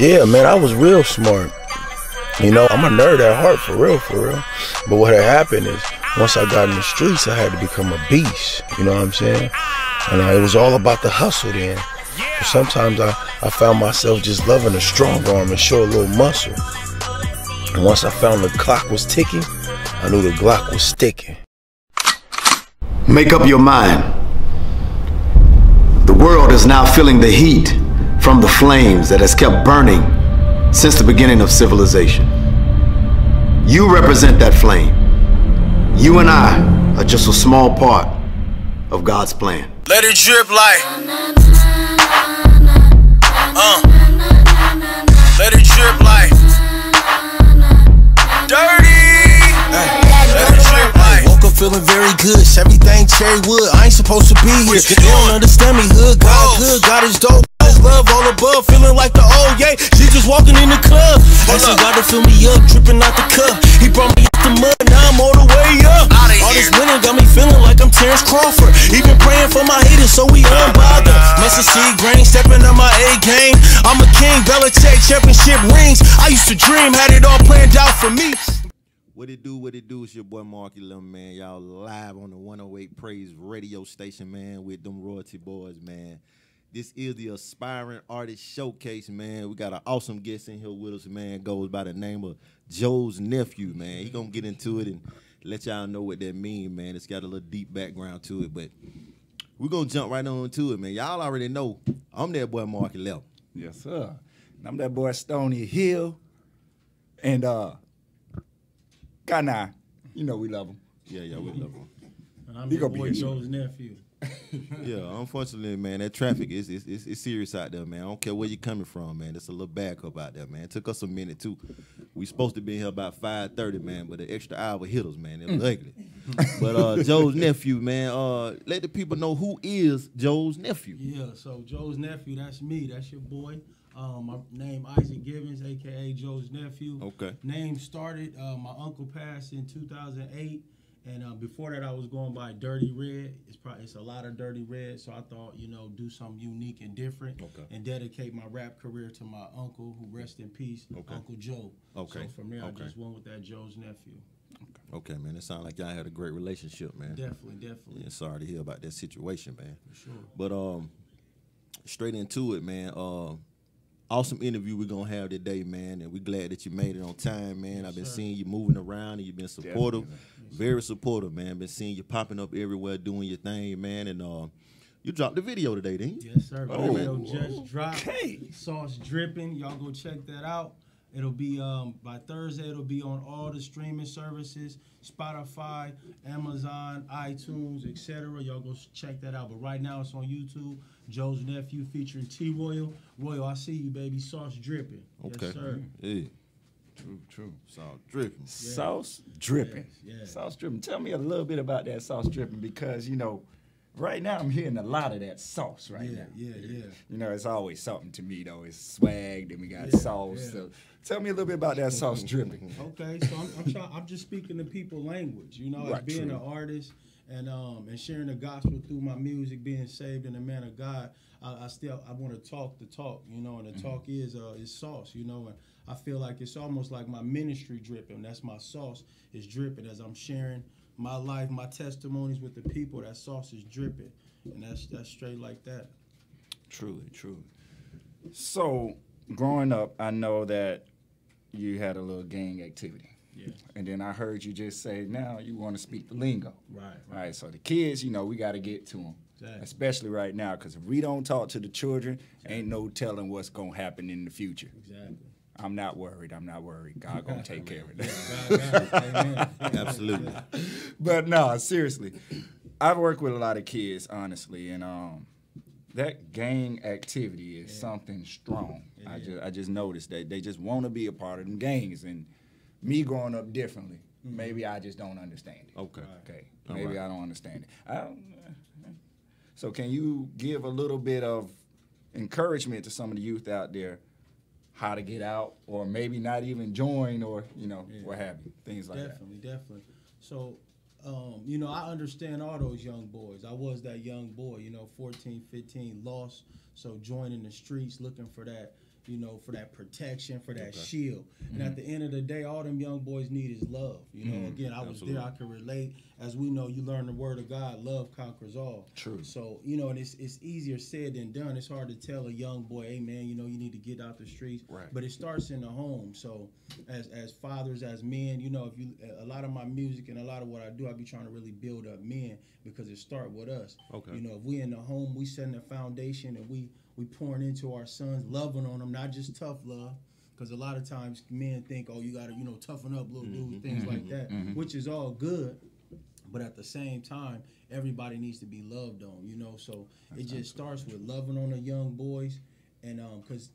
Yeah, man, I was real smart. You know, I'm a nerd at heart, for real, for real. But what had happened is, once I got in the streets, I had to become a beast. You know what I'm saying? And it was all about the hustle then. But sometimes I found myself just loving a strong arm and show a little muscle. And once I found the clock was ticking, I knew the Glock was sticking. Make up your mind. The world is now feeling the heat from the flames that has kept burning since the beginning of civilization. You represent that flame. You and I are just a small part of God's plan. Let it drip like let it drip like dirty. Let it drip like. Woke up feeling very good. Everything cherry wood. I ain't supposed to be here. You don't understand me, hood. God good. God is dope. Love all above, feeling like the old, yeah. She just walking in the club. Asking God to fill me up, dripping out the cup. He brought me out the mud, now I'm all the way up. All this winter got me feeling like I'm Terrence Crawford. Even praying for my haters, so we unbothered. Mustard seed grain, stepping on my A game. I'm a king, Belichick, championship rings. I used to dream, had it all planned out for me. What it do, it's your boy Marky Lim, man. Y'all live on the 108 Praise radio station, man, with them royalty boys, man. This is the Aspiring Artist Showcase, man. We got an awesome guest in here with us, man. Goes by the name of Joe's nephew, man. He gonna get into it and let y'all know what that means, man. It's got a little deep background to it, but we're gonna jump right on to it, man. Y'all already know I'm that boy Marky Lim. Yes, sir. And I'm that boy Stony Hill. And Kana, you know we love him. Yeah, we love him. And I'm your boy Joe's nephew. Yeah, unfortunately, man, that traffic is serious out there, man. I don't care where you're coming from, man. It's a little backup out there, man. It took us a minute, too. We supposed to be here about 5:30, man, but the extra hour hit us, man. It was ugly. But Joe's nephew, man, let the people know who is Joe's nephew. Yeah, so Joe's nephew, that's me. That's your boy. My name Isaac Givens, a.k.a. Joe's nephew. Okay. Name started, my uncle passed in 2008. And before that, I was going by Dirty Red. It's a lot of Dirty Red, so I thought, you know, do something unique and different, and dedicate my rap career to my uncle, who rest in peace, Uncle Joe. Okay. So from there, I just went with that Joe's nephew. Okay, man. It sounds like y'all had a great relationship, man. Definitely. Yeah, sorry to hear about that situation, man. For sure. But straight into it, man. Awesome interview we're gonna have today, man, and we're glad that you made it on time, man. Yes, I've been seeing you moving around, and you've been supportive, very supportive, man. Been seeing you popping up everywhere, doing your thing, man. And you dropped the video today, didn't you? Yes, sir. Video just dropped. Sauce dripping. Y'all go check that out. It'll be by Thursday. It'll be on all the streaming services: Spotify, Amazon, iTunes, etc. Y'all go check that out. But right now it's on YouTube. Joe's nephew featuring T Royal. Royal, I see you, baby. Sauce dripping. Okay. Yes, sir. Yeah. True. Sauce dripping. Yeah. Sauce dripping. Yes. Sauce dripping. Tell me a little bit about that sauce dripping, because you know, right now I'm hearing a lot of that sauce now. Yeah. You know, it's always something to me though. It's swag, then we got sauce. Yeah. So tell me a little bit about that sauce dripping. Okay, so I'm just speaking the people language, you know, as being an artist and sharing the gospel through my music, being saved and a man of God. I want to talk the talk, you know, and the talk is sauce, you know, and I feel like it's almost like my ministry dripping. That's my sauce is dripping as I'm sharing my life, my testimonies with the people. That sauce is dripping, and that's straight like that. Truly. So growing up, I know that you had a little gang activity. Yeah. And then I heard you just say now you want to speak the lingo. Right. So the kids, you know, we got to get to them. Exactly. Especially right now, because if we don't talk to the children, ain't no telling what's going to happen in the future. Exactly. I'm not worried. God going to take care of it. Amen. Absolutely. But no, seriously, I've worked with a lot of kids, honestly, and that gang activity is something strong. I just noticed that they just want to be a part of them gangs, and me growing up differently, maybe I just don't understand it. Okay. Maybe I don't understand it. So can you give a little bit of encouragement to some of the youth out there how to get out, or maybe not even join, or, you know, what have you, things like that? Definitely. So, you know, I understand all those young boys. I was that young boy, you know, 14, 15, lost. So joining the streets, looking for that, you know, for that protection, for that shield. And at the end of the day, all them young boys need is love. You know, again, I was there, I can relate. As we know, you learn the word of God, love conquers all. True. So, you know, and it's easier said than done. It's hard to tell a young boy, hey, man, you know, you need to get out the streets. Right. But it starts in the home. So as fathers, as men, you know, a lot of my music and a lot of what I do, I be trying to really build up men because it start with us. Okay. You know, if we in the home, we setting the foundation and we pouring into our sons, loving on them, not just tough love. Because a lot of times men think, oh, you got to, you know, toughen up little dudes, things like that, which is all good. But at the same time, everybody needs to be loved on, you know. So it just starts with loving on the young boys. And because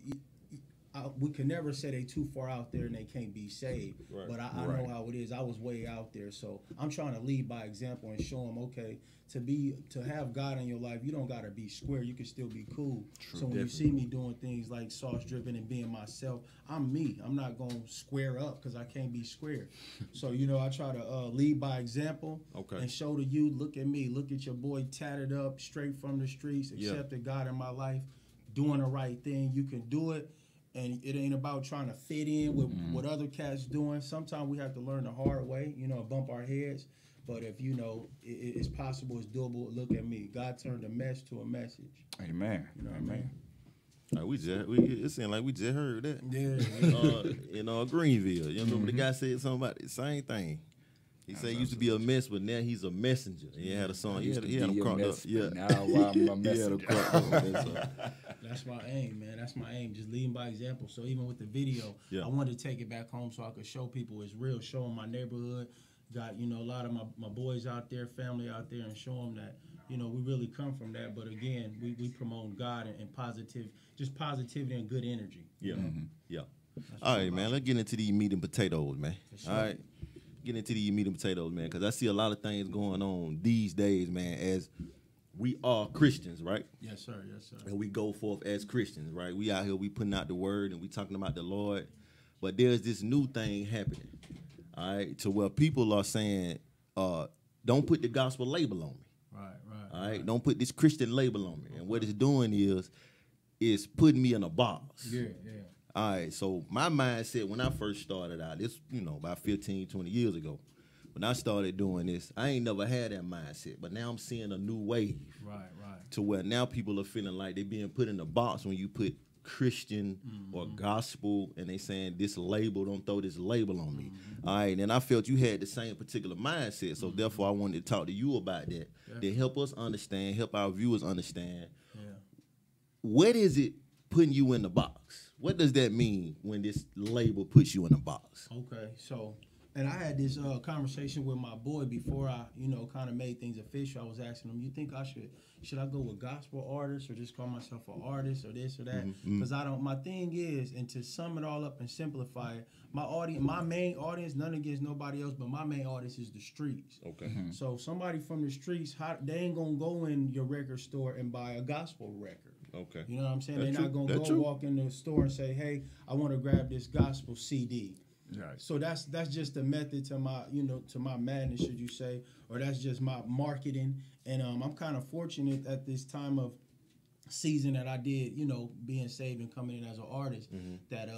we can never say they too far out there and they can't be saved. Right. But I know how it is. I was way out there. So I'm trying to lead by example and show them, okay, to have God in your life, you don't got to be square. You can still be cool. True, so when you see me doing things like sauce dripping and being myself, I'm me. I'm not going to square up because I can't be square. So, you know, I try to lead by example and show the youth, look at me. Look at your boy tatted up, straight from the streets, accepted God in my life, doing the right thing. You can do it. And it ain't about trying to fit in with what other cats doing. Sometimes we have to learn the hard way, you know, bump our heads. But if, you know, it's possible, it's doable, look at me. God turned a mess to a message. Amen. You know what I mean? It seemed like we just heard that. Yeah. In Greenville. You remember the guy said something about the same thing. He said he used to be a mess, but now he's a messenger. He had a song. He had him cranked up. Yeah. Now I'm a messenger. That's my aim, man. That's my aim. Just leading by example. So even with the video, I wanted to take it back home so I could show people it's real, show them my neighborhood. Got, you know, a lot of my boys out there, family out there, and show them that, you know, we really come from that. But again, we promote God and positivity and good energy. Yeah. Yeah. All right, man. Let's get into these meat and potatoes, man. All right. Get into these meat and potatoes, man, because I see a lot of things going on these days, man, as we are Christians, right? Yes, sir. Yes, sir. And we go forth as Christians, right? We out here, we putting out the word, and we talking about the Lord. But there's this new thing happening, all right, to where people are saying, don't put the gospel label on me. Right. All right? Don't put this Christian label on me. And what it's doing is putting me in a box. Yeah. All right, so my mindset when I first started out, this, you know, about 15, 20 years ago, when I started doing this, I ain't never had that mindset. But now I'm seeing a new wave. Right. To where now people are feeling like they're being put in a box when you put Christian or gospel, and they saying this label, don't throw this label on me. All right, and I felt you had the same particular mindset, so therefore I wanted to talk to you about that, to help us understand, help our viewers understand. What is it putting you in the box? What does that mean when this label puts you in a box? Okay, so, and I had this conversation with my boy before I, you know, kind of made things official. I was asking him, you think should I go with gospel artist or just call myself an artist or this or that? Because my thing is, and to sum it all up and simplify it, my main audience, none against nobody else, but my main audience is the streets. Okay. So somebody from the streets, they ain't gonna go in your record store and buy a gospel record. Okay. You know what I'm saying? They're not gonna go walk in the store and say, hey, I want to grab this gospel CD. Right. So that's just a method to my, you know, to my madness, should you say, or that's just my marketing. And I'm kind of fortunate at this time of season that I did, you know, being saved and coming in as an artist, that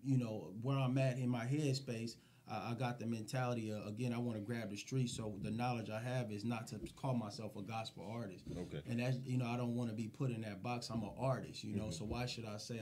you know, where I'm at in my headspace, I got the mentality of, again, I want to grab the street. So the knowledge I have is not to call myself a gospel artist. Okay. And that's, you know, I don't want to be put in that box. I'm an artist, you know. So why should I say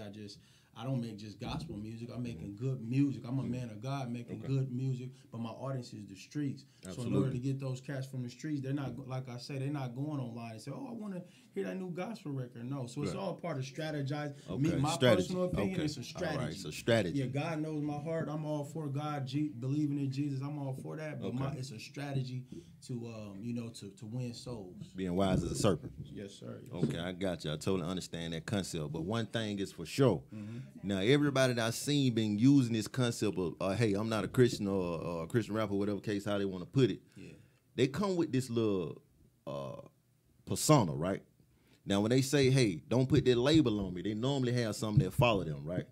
I don't make just gospel music. I'm making good music. I'm a man of God making good music, but my audience is the streets. Absolutely. So in order to get those cats from the streets, they're not, like I say, they're not going online and say, oh, I want to hear that new gospel record. No. So it's all part of strategizing. My personal opinion, it's a strategy. All right, so strategy. Yeah, God knows my heart. I'm all for God, believing in Jesus. I'm all for that, but it's a strategy to, you know, to win souls. Being wise as a serpent. Yes, sir. Okay, I got you. I totally understand that concept. But one thing is for sure. Now, everybody that I've seen been using this concept of, hey, I'm not a Christian or a Christian rapper, whatever case, how they want to put it. Yeah. They come with this little persona, right? Now, when they say, hey, don't put that label on me, they normally have something that follow them, right?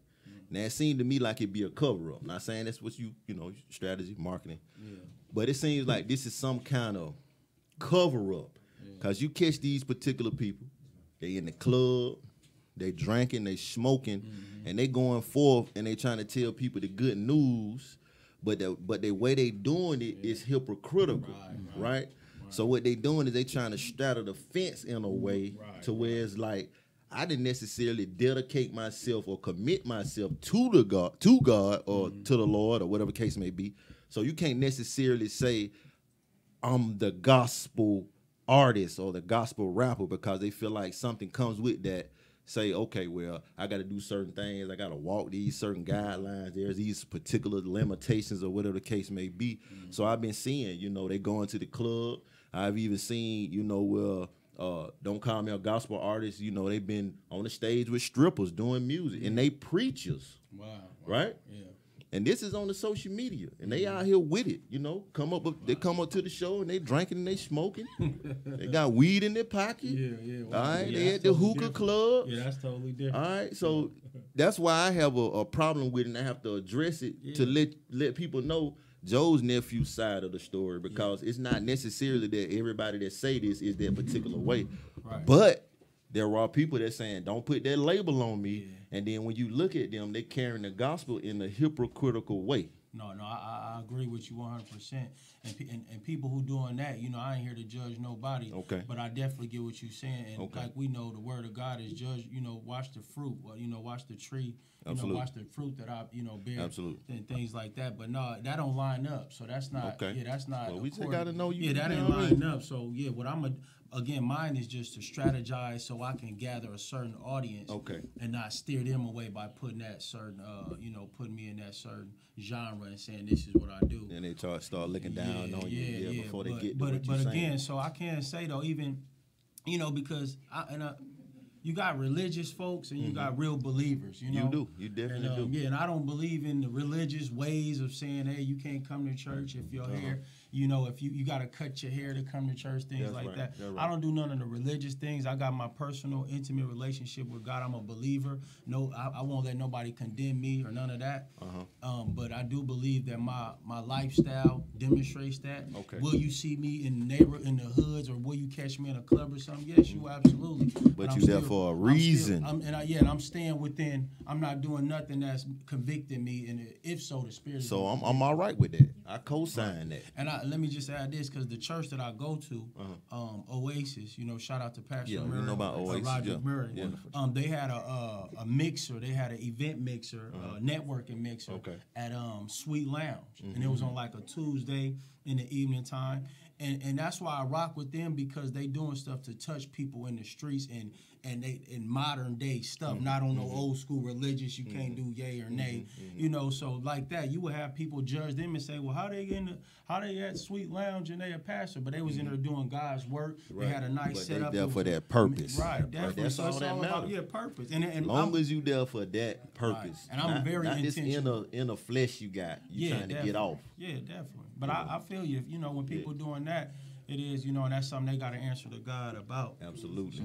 Now, it seemed to me like it'd be a cover-up. Not saying that's what you know, strategy, marketing. Yeah. But it seems like this is some kind of cover-up. Because you catch these particular people, they in the club, they drinking, they smoking, and they going forth and they trying to tell people the good news, but the way they doing it is hypocritical, right? So what they doing is they trying to straddle the fence in a way to where it's like, I didn't necessarily dedicate myself or commit myself to God or to the Lord or whatever case may be. So you can't necessarily say I'm the gospel artist or the gospel rapper because they feel like something comes with that. Say, okay, well, I got to do certain things. I got to walk these certain guidelines. There's these particular limitations or whatever the case may be. So I've been seeing, they going to the club. I've even seen, don't call me a gospel artist. They've been on the stage with strippers doing music, and they preachers. Wow. Right? Yeah. And this is on the social media, and they out here with it. They come up to the show and they drinking and they smoking. They got weed in their pocket. Yeah. All right, they at the hookah club. Yeah, that's totally different. All right, so that's why I have a problem with it, and I have to address it to let people know Joe's nephew's side of the story, because it's not necessarily that everybody that say this is that particular way, but there are people that saying, don't put that label on me. Yeah. And then when you look at them, they carrying the gospel in a hypocritical way. No, I agree with you 100%. And people who doing that, I ain't here to judge nobody. Okay. But I definitely get what you're saying. And like we know, the word of God is judge. Watch the fruit. Watch the tree. Watch the fruit that I bear. Absolutely. And things like that. But no, that don't line up. So that's not. Okay. Yeah, that's not. Well, we just gotta know you. Yeah, that ain't lining up. So yeah, what again, mine is just to strategize so I can gather a certain audience, and not steer them away by putting that certain, putting me in that certain genre and saying this is what I do. And they start looking down on you before they get to what you're saying. But again, saying. so I can't say though, even, because you got religious folks and you got real believers, You do. You definitely do. Yeah, and I don't believe in the religious ways of saying, hey, you can't come to church if your hair, if you got to cut your hair to come to church, things like that. Right. I don't do none of the religious things. I got my personal, intimate relationship with God. I'm a believer. No, I won't let nobody condemn me or none of that. But I do believe that my lifestyle demonstrates that. Okay. Will you see me in the hoods, or will you catch me in a club or something? Yes, you absolutely. But you there for a reason. I'm staying within. I'm not doing nothing that's convicting me, and if so, the Spirit. So I'm all right with that. I co-sign that. And let me just add this, because the church that I go to, Oasis, shout out to Pastor Murray, you know about Oasis, Roger Murray. Yeah. They had a mixer. They had an event mixer, networking mixer at Sweet Lounge, and it was on like a Tuesday in the evening time. And that's why I rock with them, because they doing stuff to touch people in the streets and they in modern day stuff, not on no old school religious, you can't do yay or nay, so like that, you would have people judge them and say, well, how they at Sweet Lounge and they a pastor, but they was in there doing God's work. Right. They had a nice setup. They there for that purpose. Right, definitely. That's all that matters. Purpose. And long as you there for that purpose. Right. And I'm very intentional. Just inner flesh you got. You trying to get off. Yeah, definitely. But I feel you. When people doing that, it is, and that's something they got to answer to God about. Absolutely. So,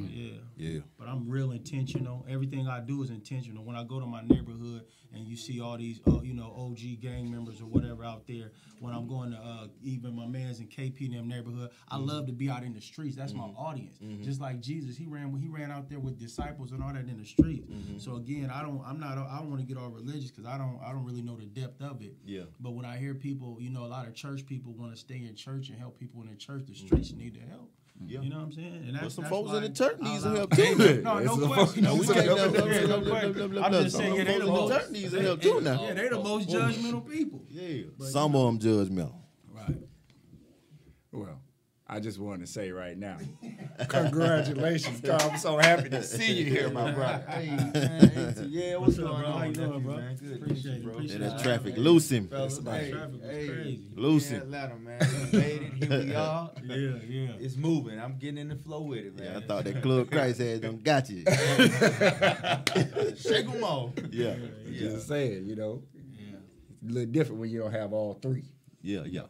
yeah. But I'm real intentional. Everything I do is intentional. When I go to my neighborhood and you see all these, OG gang members or whatever out there, when I'm going to even my mans in KP them neighborhood, I love to be out in the streets. That's my audience. Just like Jesus, he ran out there with disciples and all that in the streets. So again, I don't want to get all religious, because I don't really know the depth of it. Yeah. But when I hear people, a lot of church people want to stay in church and help people in the church, the streets need the help. Yeah. You know what I'm saying? And some folks in the church need some help too. No question. I'm just saying, they the most. Church needs help too now. Yeah, they the most judgmental people. Yeah, some of them judgmental. Right. Well, I just want to say right now, congratulations, Carl. I'm so happy to see you here, my brother. Yeah, what's going on? How you doing, bro? Man, good. Appreciate it, bro. And that traffic, loose him. Traffic was crazy. Loose him. Atlanta, man. We made it. Here we are. Yeah. It's moving. I'm getting in the flow with it, man. Yeah, I thought that Club Christ had done got you. Shake them off. Yeah. Just saying, it's a little different when you don't have all three. Yeah. You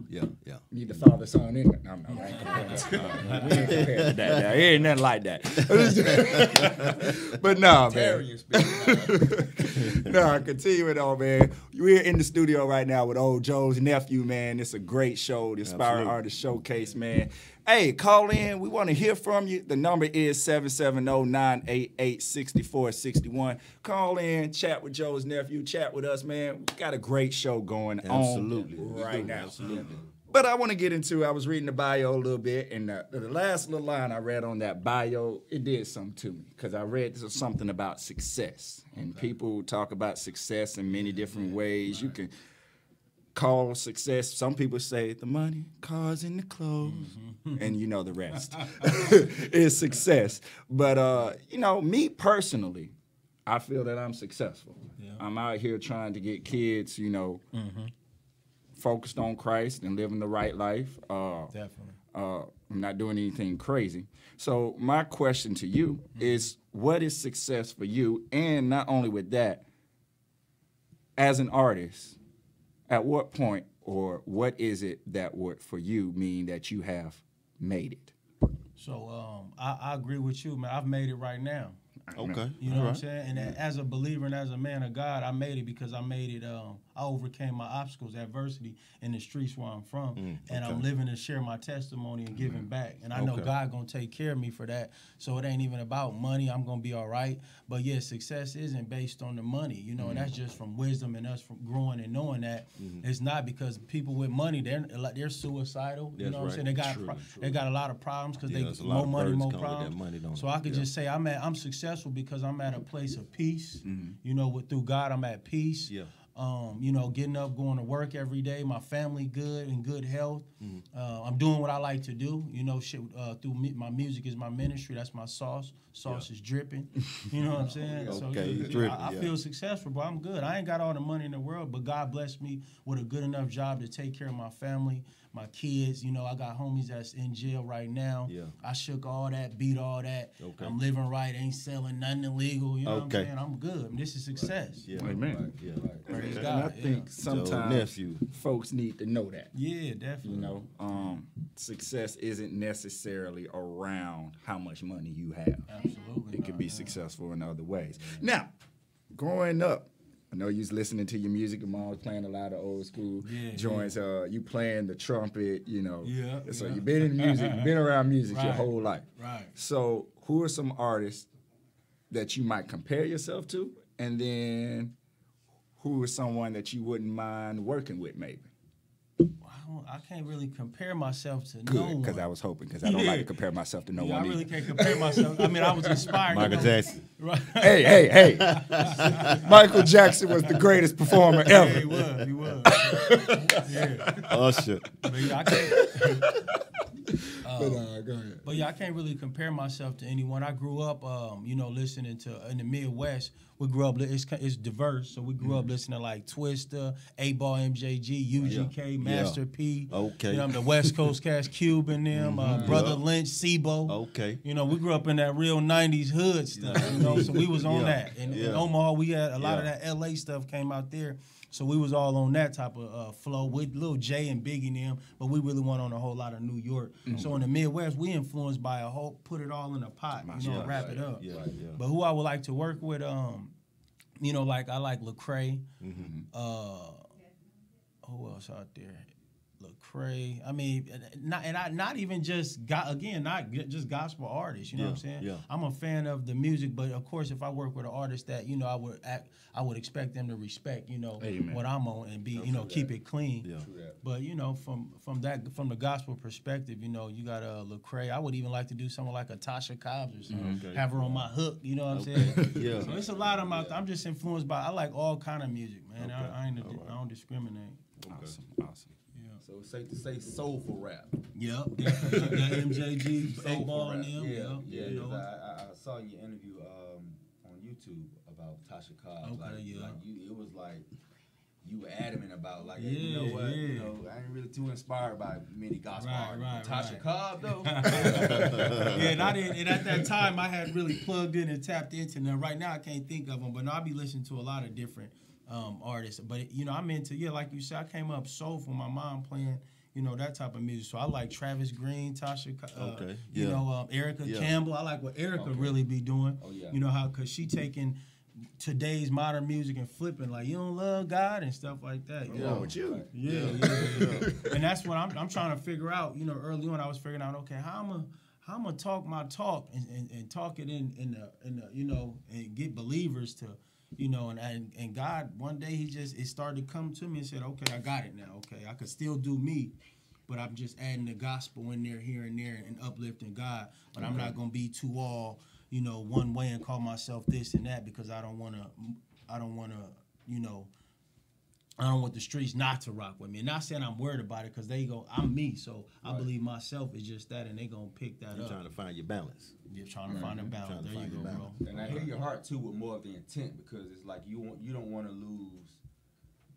need the Father, Son, in it. No, I ain't compared to that. We ain't compared to that. It ain't nothing like that. But no, man. No, continuing on, man. We're in the studio right now with old Joe's nephew, man. It's a great show, the Aspiring Artist Showcase, man. Hey, call in. We want to hear from you. The number is 770-988-6461. Call in, chat with Joe's nephew, chat with us, man. We got a great show going on right now. Absolutely. But I want to get into, I was reading the bio a little bit, and the last little line I read on that bio, it did something to me, because I read something about success. And people talk about success in many different ways. You can call success, some people say the money, cars, and the clothes, and you know the rest is success. But, you know, me personally, I feel that I'm successful. Yeah. I'm out here trying to get kids, you know, focused on Christ and living the right life. Definitely. I'm not doing anything crazy. So my question to you is, what is success for you? And not only with that, as an artist, at what point or what is it that would, for you, mean that you have made it? So I agree with you, man. I've made it right now. Okay. You know what I'm saying? And as a believer and as a man of God, I made it because I made it. I overcame my obstacles, adversity in the streets where I'm from, and I'm living to share my testimony and giving back. And I know God gonna take care of me for that. So it ain't even about money. I'm gonna be all right. But yeah, success isn't based on the money, you know, and that's just from wisdom and us from growing and knowing that. It's not because people with money they're suicidal. You know what I'm saying? They got a lot of problems because they more money, more problems. So I could just say I'm successful because I'm at a place of peace. You know, through God, I'm at peace. Yeah. You know, getting up, going to work every day. My family good and good health. I'm doing what I like to do. You know, through my music is my ministry. That's my sauce. Sauce is dripping. You know what I'm saying? So I feel successful, but I'm good. I ain't got all the money in the world, but God blessed me with a good enough job to take care of my family, my kids. You know, I got homies that's in jail right now. Yeah. I shook all that, beat all that. Okay. I'm living right, ain't selling nothing illegal. You know what I'm saying? I'm good. This is success. Yeah. Amen. Praise God. And I think sometimes folks need to know that. Yeah, definitely. You know, success isn't necessarily around how much money you have. Absolutely. It could be successful in other ways. Now, growing up, I know you was listening to your music. Your mom was playing a lot of old school joints. You playing the trumpet, you know. Yeah. So you've been in music, you've been around music your whole life. Right. So who are some artists that you might compare yourself to? And then who is someone that you wouldn't mind working with, maybe? I can't really compare myself to no one. Because I was hoping, because I don't like to compare myself to no one. I really can't compare myself. I mean, I was inspired. Michael Jackson. Right. Hey. Michael Jackson was the greatest performer ever. Yeah, he was. Usher. But yeah, I can't. Go ahead. But yeah, I can't really compare myself to anyone. I grew up, you know, listening to in the Midwest. We grew up. It's diverse, so we grew up listening to like Twista, 8-Ball, MJG, UGK, Master P. Okay. You know, the West Coast cast, Cube and them, Brother Lynch, Sibo. Okay. You know, we grew up in that real '90s hood stuff. You know, so we was on that. And in Omaha, we had a lot of that LA stuff came out there. So we was all on that type of flow with Lil J and Biggie and them, but we really went on a whole lot of New York. So in the Midwest, we influenced by a whole, put it all in a pot, you know, wrap it up. But who I would like to work with, you know, like I like Lecrae. Who else out there? Lecrae. I mean, not even just not just gospel artists. You know what I'm saying? Yeah. I'm a fan of the music, but of course, if I work with an artist that you know, I would expect them to respect you know what I'm on and be you know keep it clean. Yeah. But you know, from the gospel perspective, you know, you got Lecrae. I would even like to do something like a Tasha Cobbs or something. Have her on my hook. You know what I'm saying? Yeah. So it's a lot of them out there. I'm just influenced by. I like all kind of music, man. I don't discriminate. Awesome. So it's safe to say soulful rap. Yep. MJG, 8-Ball and them. Yeah. You know? I saw your interview on YouTube about Tasha Cobbs. It was like you were adamant about like, you know what, you know, I ain't really too inspired by many gospel artists. Tasha Cobbs though. And at that time I had really plugged in and tapped into them. Right now I can't think of them, but no, I be listening to a lot of different artists, but you know I'm into like you said, I came up soulful. My mom playing you know that type of music, so I like Travis Green, Tasha, you know Erica Campbell. I like what Erica really be doing. You know how because she taking today's modern music and flipping like you don't love God and stuff like that. What's wrong with you? Yeah. And that's what I'm trying to figure out. You know, early on I was figuring out, okay, how I'm gonna talk my talk and talk it in the you know, and get believers to, you know, and God one day it started to come to me and said, okay, I got it now. Okay, I could still do me, but I'm just adding the gospel in there here and there and uplifting God. But I'm not gonna be too all, you know, one way and call myself this and that because I don't wanna, you know, I don't want the streets not to rock with me. And not saying I'm worried about it because they go, I'm me, so I believe myself is just that, and they gonna pick that up. You're trying to find your balance. You're trying to find a balance. There you go, bro. And I hear your heart too with more of the intent because it's like you don't want to lose,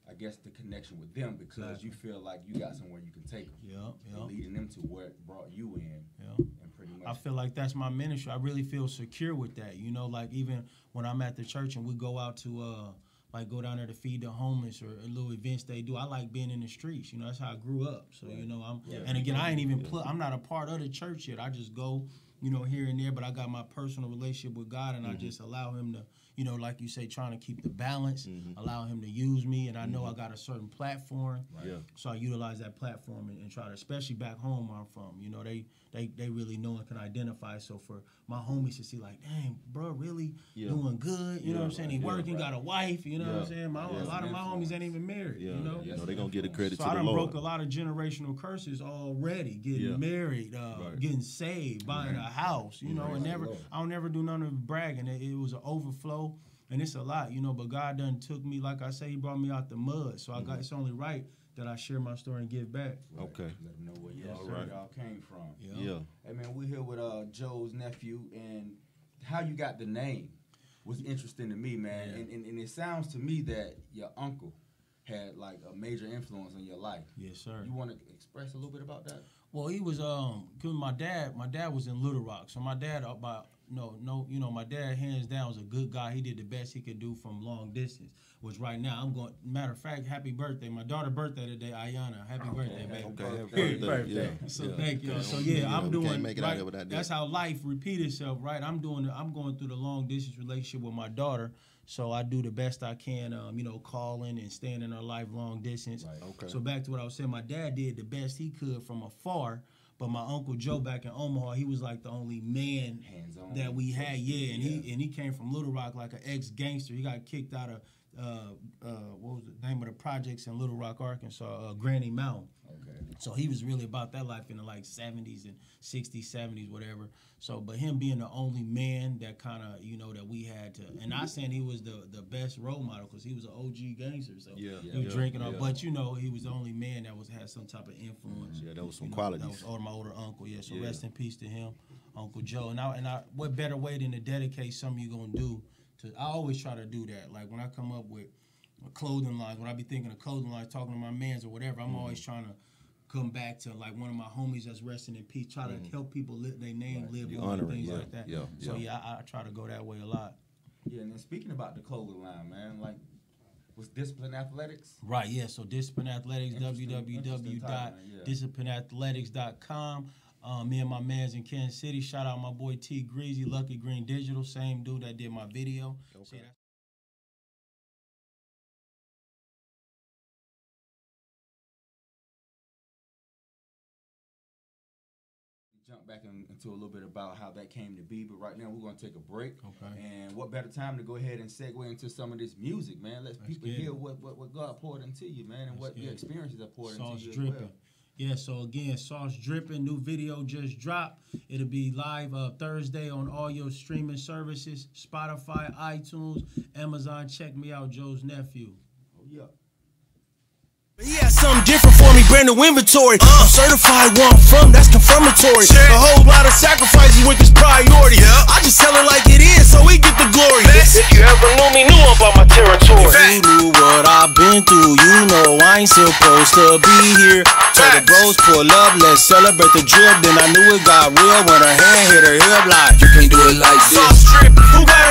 I guess, the connection with them because you feel like you got somewhere you can take them. Yeah. Leading them to what brought you in. Yeah. And pretty much. I feel like that's my ministry. I really feel secure with that. You know, like even when I'm at the church and we go out to like go down there to feed the homeless or little events they do. I like being in the streets. You know, that's how I grew up. So, you know, and again, I ain't even I'm not a part of the church yet. I just go, you know, here and there, but I got my personal relationship with God and I just allow him to, you know, like you say, trying to keep the balance, allow him to use me. And I know I got a certain platform. So I utilize that platform and try to, especially back home where I'm from, you know, they really know and can identify. So for my homies to see like, dang, bro, really doing good. You know what I'm saying? He working, got a wife, you know what I'm saying? A lot of my homies ain't even married, you know? You know, they gonna get a credit to the Lord. So I done broke a lot of generational curses already, getting married, getting saved, buying a house, you know, and I don't never do none of bragging. It was an overflow, and it's a lot, you know, but God done took me, like I say, he brought me out the mud, so it's only right that I share my story and give back. Okay. Let them know where y'all came from. Yeah. Hey, man, we're here with Joe's nephew, and how you got the name was interesting to me, man, and it sounds to me that your uncle had, like, a major influence on your life. Yes, sir. You want to express a little bit about that? Well, he was cause my dad was in Little Rock, so my dad my dad hands down was a good guy. He did the best he could do from long distance. Which right now I'm going. Matter of fact, happy birthday! My daughter's birthday today, Ayana. Happy birthday, baby! Okay, happy birthday. So thank you. So I'm doing. Make it out with that. That's how life repeats itself, right? I'm going through the long distance relationship with my daughter. So I do the best I can, you know, calling and staying in her life long distance. Right. Okay. So back to what I was saying, my dad did the best he could from afar, but my Uncle Joe back in Omaha, he was like the only man that we had. And he came from Little Rock like an ex-gangster. He got kicked out of what was the name of the projects in Little Rock, Arkansas? Granny Mountain. Okay. So he was really about that life in the like 70s and 60s, 70s, whatever. So, but him being the only man that kind of, you know, that we had to, and not saying he was the best role model because he was an OG gangster. So he was drinking up, but you know, he was the only man that had some type of influence. Yeah, that was some qualities. That was my older uncle. Yeah, so rest in peace to him, Uncle Joe. And I, what better way than to dedicate something you gonna do to? I always try to do that. Like when I come up with clothing lines, when I be thinking of clothing lines, talking to my mans or whatever, I'm always trying to come back to like one of my homies that's resting in peace, try to help people live their name, live on, things like that. So I try to go that way a lot. Yeah, and then speaking about the clothing line, man, like was Discipline Athletics? Right, yeah. So Discipline Athletics, www.disciplineathletics.com. Me and my mans in Kansas City. Shout out my boy T Greasy, Lucky Green Digital, same dude that did my video. Okay. Jump back into a little bit about how that came to be, but right now we're going to take a break. Okay. And what better time to go ahead and segue into some of this music, man? Let people hear what God poured into you, man, and what the experiences are poured into you dripping. As well. Yeah, so again, Sauce Dripping, new video just dropped. It'll be live Thursday on all your streaming services, Spotify, iTunes, Amazon. Check me out, Joe's nephew. Oh, yeah. He had something different for me, brand new inventory. I'm certified where I'm from, that's confirmatory. A whole lot of sacrifices with this priority. I just tell it like it is, so we get the glory. If you ever knew me, knew about my territory. If you knew what I've been through, you know I ain't supposed to be here. So the bros pull up, let's celebrate the drip. Then I knew it got real when her hand hit her hip like, you can't do it like this.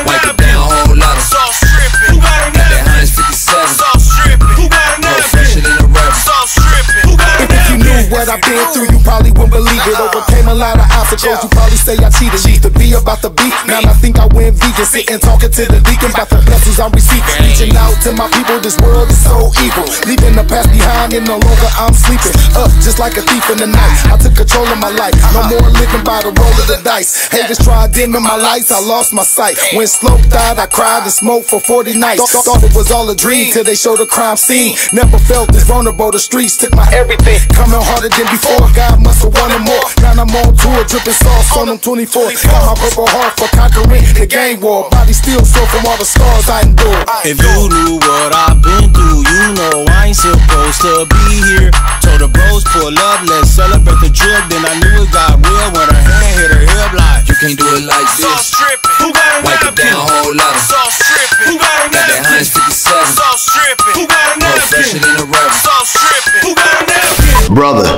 Wipe it down, whole lot of sauce dripping. Who got a that 157. Sauce dripping. Who got a fresher than a rapper. Sauce dripping. Who got a If you knew you what I've been through, you probably wouldn't believe it. Overcame a lot of obstacles, you probably say I cheated. Used to be about the beat, now I think I went vegan. Sitting talking to the deacon about the blessings I'm receiving. Reaching out to my people, this world is so evil. Leaving the past behind and no longer I'm sleeping. Up just like a thief in the night, I took control of my life. No more living by the roll of the dice. Haters tried dimming my lights, I lost my sight. When Slope died, I cried and smoked for 40 nights. Thought it was all a dream till they showed a crime scene. Never felt this vulnerable, the streets took my everything. Coming harder than before, God must have wanted more. Now I'm on tour, dripping sauce on them 24. Got my purple heart for conquering the gang war. Body still sore from all the scars I endured. If you knew what I've been through, you know I ain't supposed to be here. Told the bros pull up, let's celebrate the drip. Then I knew it got real when her hand hit her hip like, You can't do it like this. who got a Wipe it down, whole lot of. sauce dripping? Who got a Got that 157. sauce dripping? Who got a More fresher than a rubber. sauce dripping? Who got a napkin? Brother,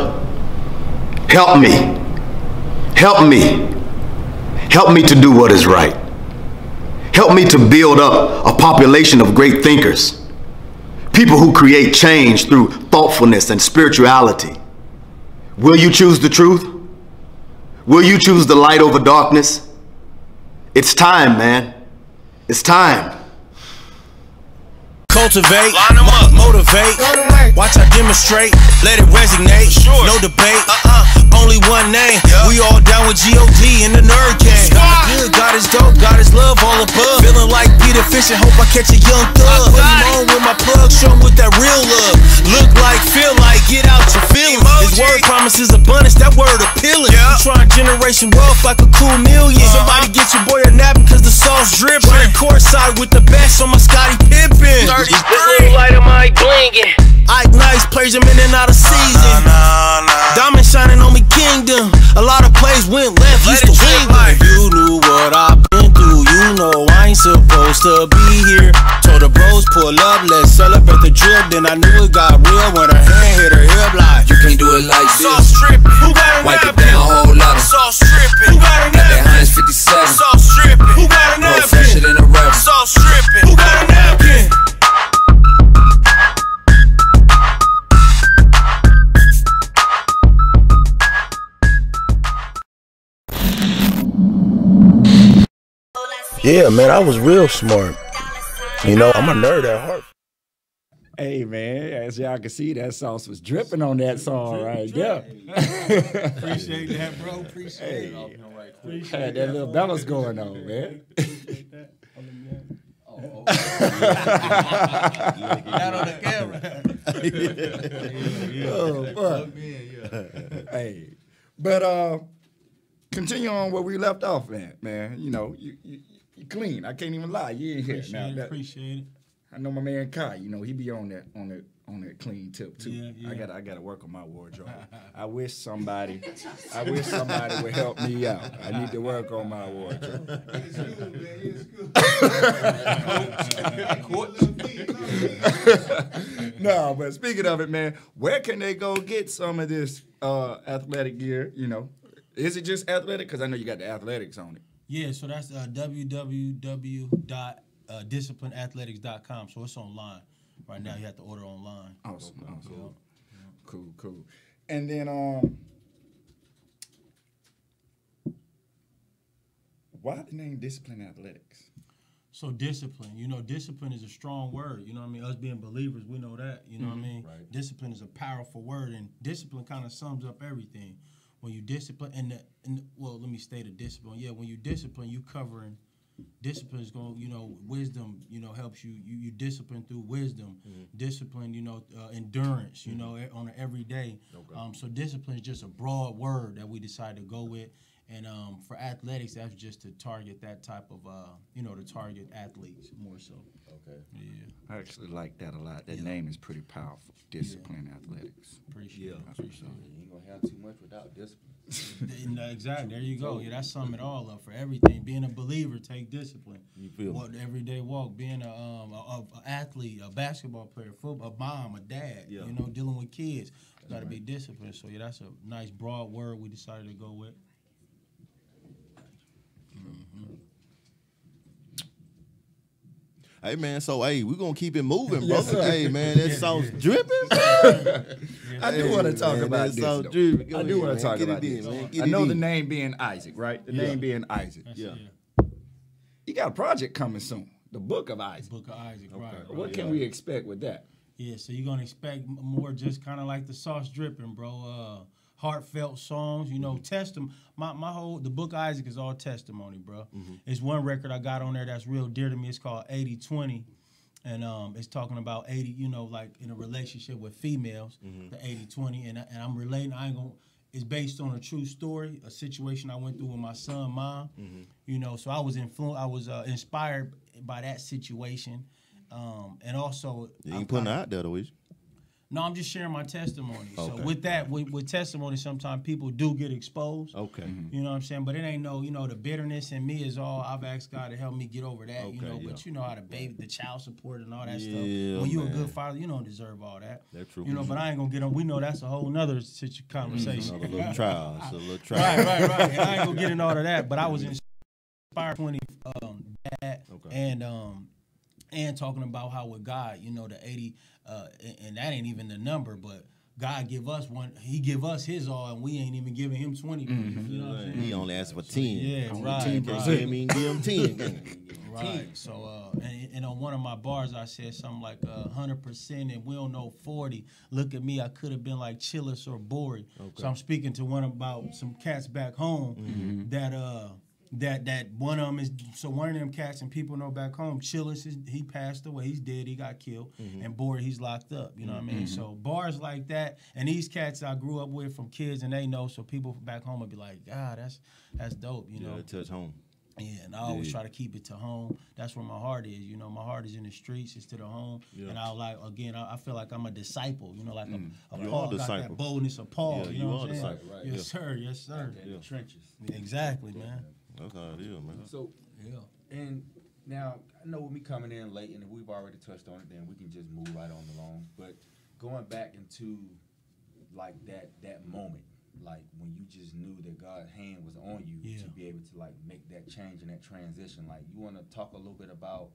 help me. Help me. Help me to do what is right. Help me to build up a population of great thinkers. People who create change through thoughtfulness and spirituality. Will you choose the truth? Will you choose the light over darkness? It's time, man. It's time. Cultivate, motivate, watch I demonstrate, let it resonate, no debate, only one name, we all down with G.O.D. in the nerd gang. Good, God is dope, God is love all above, feeling like Peter Fish and hope I catch a young thug. Put him on with my plug, show him with that real love, look like, feel like, get out your feelings. His word promises abundance, that word appealing. You trying generation wealth like a cool million. Somebody get your boy a napkin cause the sauce dripping. Courtside with the best on my Scottie Pippen. This little light of my blingin'. Ike Nice plays him in and out of season. Diamond shining on me, kingdom. A lot of plays went left, used to wing them. If you knew what I've been through, you know I ain't supposed to be here. Told the bros pull up, let's celebrate the drip. Then I knew it got real when her hand hit her hip like, You can't do it like sauce this. dripping. Who got a Wipe it napkin? down, whole lot of. Sauce dripping. Who got a Got that napkin? 157. Sauce dripping. Who got a More fresher napkin? than a rubber. Sauce dripping. Who got a napkin? Yeah, man, I was real smart. You know, I'm a nerd at heart. Hey, man, as y'all can see, that sauce was dripping on that song right there. Appreciate that, bro. Appreciate it. Appreciate Had that little balance going on, man. Appreciate that. Not on the camera. Oh, fuck. Hey, but continue on where we left off, man. You know, you clean. I can't even lie. You ain't here now. Appreciate it. I know my man Kai. You know, he be on that clean tip too. Yeah. I gotta work on my wardrobe. I wish somebody would help me out. I need to work on my wardrobe. No, but speaking of it, man, where can they go get some of this athletic gear? You know, is it just athletic? Because I know you got the athletics on it. Yeah, so that's www.disciplineathletics.com. So it's online. Right now you have to order online. Awesome. Cool. And then why the name Discipline Athletics? So discipline, discipline is a strong word. You know what I mean? Us being believers, we know that. You know what I mean? Right. Discipline is a powerful word, and discipline kind of sums up everything. When you discipline, well, let me state a discipline. Yeah, when you discipline, you covering. Discipline is going, wisdom, helps you. You discipline through wisdom. Discipline, endurance, on an everyday. Okay. So discipline is just a broad word that we decided to go with. And for athletics, that's just to target that type of, to target athletes more so. Okay. Yeah. I actually like that a lot. That name is pretty powerful. Discipline Athletics. Appreciate it. You ain't gonna have too much without discipline. Exactly. There you go. Yeah, that's sum it all up for everything. Being a believer, take discipline. You feel what everyday walk. Being a athlete, a basketball player, football, a mom, a dad. Yeah. Dealing with kids. Got to be disciplined. So yeah, that's a nice broad word we decided to go with. Hey man, so hey, we're gonna keep it moving, Yes, brother. sir. Hey man, that sauce dripping. I do want to talk about this. Sauce though. dripping. I do want to talk about this. I know the name being Isaac, right? The name being Isaac. Yeah. You got a project coming soon. The Book of Isaac. Book of Isaac, right. What can we expect with that? Yeah, so you're gonna expect more, just kind of like the sauce dripping, bro. Heartfelt songs, you know, my whole, the Book of Isaac is all testimony, bro. It's one record I got on there that's real dear to me. It's called 80-20. And it's talking about 80, you know, like in a relationship with females, the 80-20. And I'm relating, it's based on a true story, a situation I went through with my son, mom. You know, so I was inspired by that situation. And also, You ain't putting it out there though, is you? No, I'm just sharing my testimony. Okay. So with that, with testimony, sometimes people do get exposed. Okay. You know what I'm saying? But it ain't no, you know, the bitterness in me is all, I've asked God to help me get over that, you know. But you know how the child support and all that stuff. When you a good father, you don't deserve all that. That's true. You know, but I ain't gonna get on. We know that's a whole nother conversation. Another little trial. It's a little trial. Right. And I ain't gonna get into all of that. But I was inspired 20 that and talking about how with God, you know, the 80, and that ain't even the number, but God give us one, he give us his all, and we ain't even giving him 20. You know what I'm saying? He only asked for 10. Yeah, right. 10%. Give him 10. Right. So, and on one of my bars, I said something like 100%, and we don't know 40. Look at me, I could have been like Chillis or Bori. So I'm speaking to one about some cats back home that one of them is, so one of them cats and people know back home, Chillis, he passed away, he's dead, he got killed, and Bori, he's locked up, you know what I mean? So bars like that, and these cats I grew up with from kids, and they know, so people back home would be like, God, that's dope, you know? Yeah, touch home. Yeah, and I always try to keep it to home. That's where my heart is, you know? My heart is in the streets, it's to the home, and I feel like I'm a disciple, you know, like a Paul, got that boldness of Paul, you know what I'm saying? Disciple, right? Yes, sir, yes, sir. In the trenches. Exactly, man. That's how it is, man. So, and now, I know with me coming in late, and if we've already touched on it, then we can just move right on along. But going back into, like, that moment, like, when you just knew that God's hand was on you to be able to, like, make that change and that transition, like, you want to talk a little bit about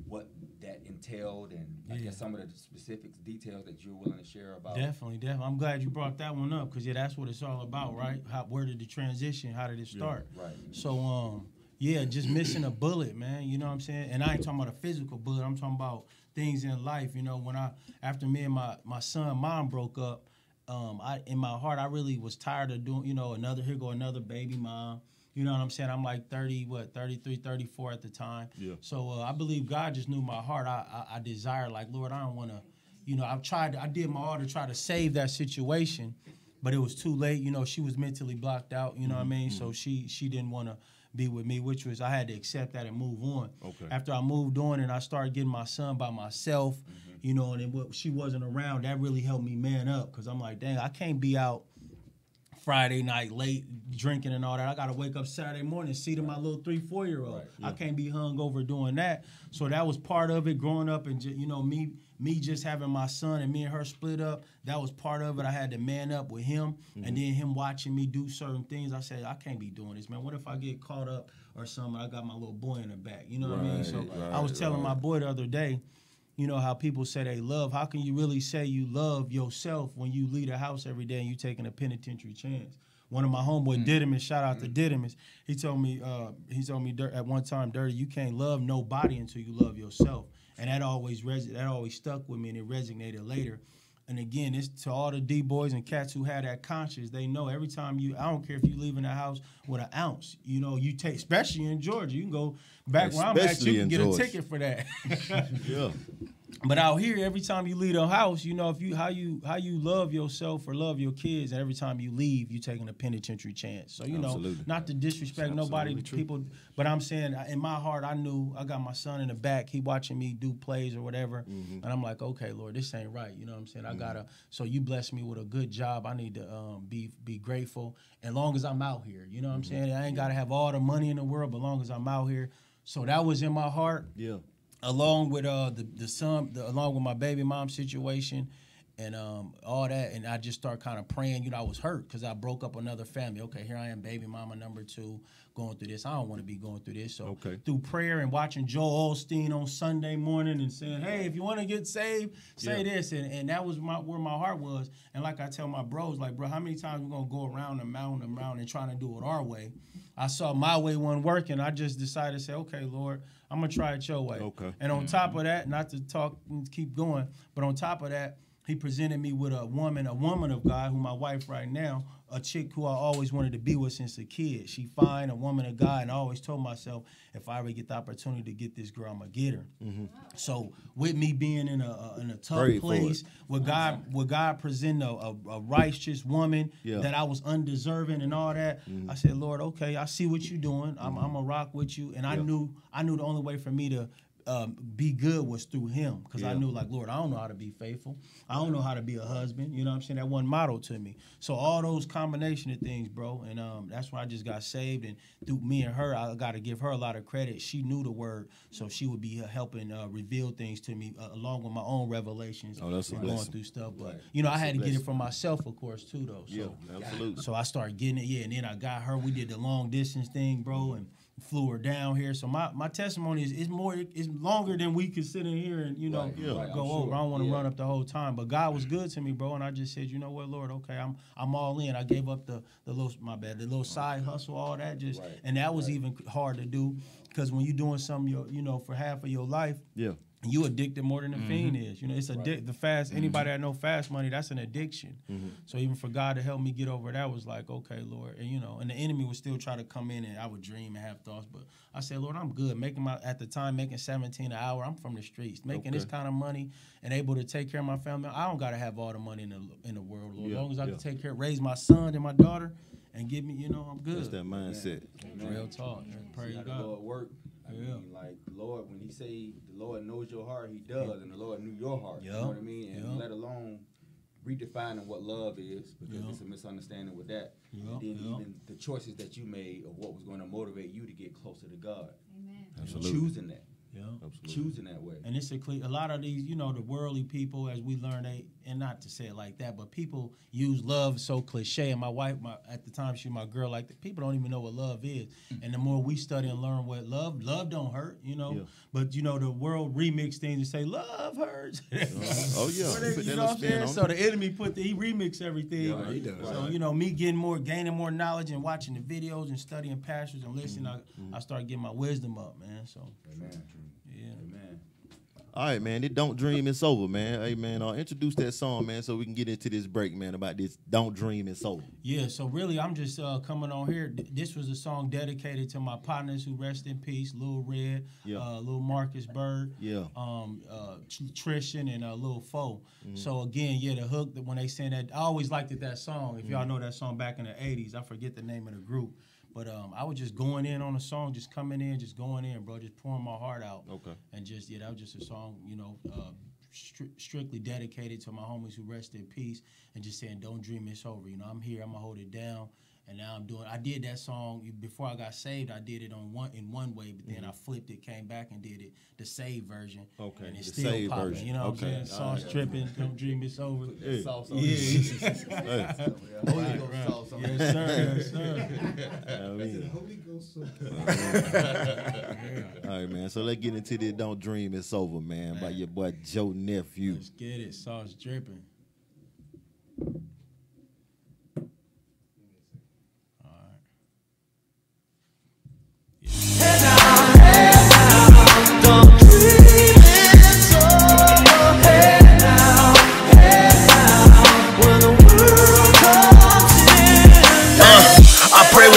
what that entailed and I guess some of the specifics, details that you're willing to share about. Definitely. I'm glad you brought that one up because that's what it's all about, right? Where did the transition? How did it start? Right. So just missing a bullet, man. You know what I'm saying? And I ain't talking about a physical bullet. I'm talking about things in life. You know, after me and my son mom broke up, in my heart I really was tired of doing, you know, another baby mom. You know what I'm saying? I'm like 33, 34 at the time. Yeah. So I believe God just knew my heart. I desired, like, Lord, I don't want to, you know, I did my all to try to save that situation, but it was too late. You know, she was mentally blocked out, you know what I mean? So she didn't want to be with me, which was, I had to accept that and move on. Okay. After I moved on and I started getting my son by myself, you know, and then she wasn't around, that really helped me man up because I'm like, dang, I can't be out Friday night late drinking and all that. I got to wake up Saturday morning and see to my little 3-4-year-old. Right, yeah. I can't be hung over doing that. So that was part of it growing up and, you know, me just having my son and me and her split up. That was part of it. I had to man up with him and then him watching me do certain things. I said, I can't be doing this, man. What if I get caught up or something? I got my little boy in the back. You know what I mean? So I was telling my boy the other day, you know how people say they love. How can you really say you love yourself when you leave the house every day and you taking a penitentiary chance? One of my homeboy Didymus, shout out to Didymus. He told me at one time, Dirty, you can't love nobody until you love yourself, and that always stuck with me, and it resonated later. And again, it's to all the D-boys and cats who had that conscience. They know every time I don't care if you leave in the house with an ounce. You know, you take, especially in Georgia, you can go back where I'm at, you can get a ticket for that. Yeah. But out here, every time you leave the house, you know, how you love yourself or love your kids, and every time you leave, you taking a penitentiary chance. So, you know, not to disrespect nobody, people, but I'm saying in my heart, I knew I got my son in the back. He watching me do plays or whatever, and I'm like, okay, Lord, this ain't right. You know what I'm saying? I gotta. So you bless me with a good job. I need to be grateful. As long as I'm out here, you know what I'm saying? I ain't gotta have all the money in the world, but as long as I'm out here. So that was in my heart. Yeah. Along with along with my baby mom situation, and all that, and I just start kind of praying. You know, I was hurt because I broke up another family. Okay, here I am, baby mama number 2, going through this. I don't want to be going through this. So through prayer and watching Joel Osteen on Sunday morning and saying, hey, if you want to get saved, say this. And that was where my heart was. And like I tell my bros, like, bro, how many times we going to go around and around and trying to do it our way? I saw my way wasn't working. I just decided to say, okay, Lord, I'm going to try it your way. And on top of that, not to talk and keep going, but on top of that, he presented me with a woman of God, who my wife right now, a chick who I always wanted to be with since a kid. She fine, a woman of God, and I always told myself, if I ever get the opportunity to get this girl, I'm gonna get her. So with me being in a tough place, with God presenting a righteous woman that I was undeserving and all that, I said, Lord, okay, I see what you're doing. I'm gonna rock with you, and I knew the only way for me to be good was through him, because I knew, like, Lord, I don't know how to be faithful. I don't know how to be a husband. You know what I'm saying? That wasn't modeled to me. So all those combination of things, bro, and that's when I just got saved. And through me and her, I got to give her a lot of credit. She knew the word, so she would be helping reveal things to me along with my own revelations. That's a and going through stuff. But you know, I had to get it for myself, of course, too, though. So, absolutely. So I started getting it, and then I got her. We did the long distance thing, bro, and flew her down here. So my testimony is longer than we could sit in here and go over. I don't want to run up the whole time, but God was good to me, bro. And I just said, you know what, Lord, okay, I'm all in. I gave up the little side hustle, all that, and that was even hard to do, because when you're doing something for half of your life, you addicted more than the fiend is. You know, it's the fast. Anybody that know fast money, that's an addiction. So even for God to help me get over that was like, okay, Lord, and the enemy would still try to come in, and I would dream and have thoughts, but I said, Lord, I'm good. At the time making $17 an hour. I'm from the streets, making this kind of money and able to take care of my family. I don't gotta have all the money in the world, Lord. As long as I can take care, raise my son and my daughter, and give me, I'm good. That's that mindset. Real talk. Praise God. Lord work. I mean, like, Lord, when he say the Lord knows your heart, he does, and the Lord knew your heart. You know what I mean? And let alone redefining what love is, because it's a misunderstanding with that. And then even the choices that you made of what was going to motivate you to get closer to God. Amen. Absolutely. Choosing that. Choosing that way. And it's a lot of these, the worldly people, as we learn, and not to say it like that, but people use love so cliche. And my wife, at the time, she was my girl, like, people don't even know what love is. And the more we study and learn what love don't hurt, But, the world remix things and say, love hurts. So the enemy he remix everything. Yeah, he does. So, me gaining more knowledge and watching the videos and studying pastors and listening, I started getting my wisdom up, man. So, Amen. Amen. All right, man. It Don't Dream, It's Over, man. Hey, man, introduce that song, man, so we can get into this break, man, about this Don't Dream, It's Over. Yeah, so really, I'm just coming on here. This was a song dedicated to my partners who rest in peace, Lil Red, Lil Marcus Bird, Trishan, and Lil Foe. So again, the hook, when they sang that, I always liked that song. If y'all know that song back in the 80s, I forget the name of the group. But I was just going in on a song, just coming in, just going in, bro, just pouring my heart out. Okay. And just, that was just a song, strictly dedicated to my homies who rest in peace, and just saying, don't dream it's over. I'm here, I'm going to hold it down. And now I did that song, before I got saved, I did it in one way, but then I flipped it, came back and did it, the saved version. Okay. And it's still popping, version. You know what I'm saying? Sauce tripping, don't dream it's over. Sauce on it. Holy Ghost sauce on it. Yes, sir. Yes, sir. Holy Ghost sauce. All right, man. So let's get into this Don't Dream It's Over, man, by your boy Joe Nephew. Let's get it. Sauce dripping.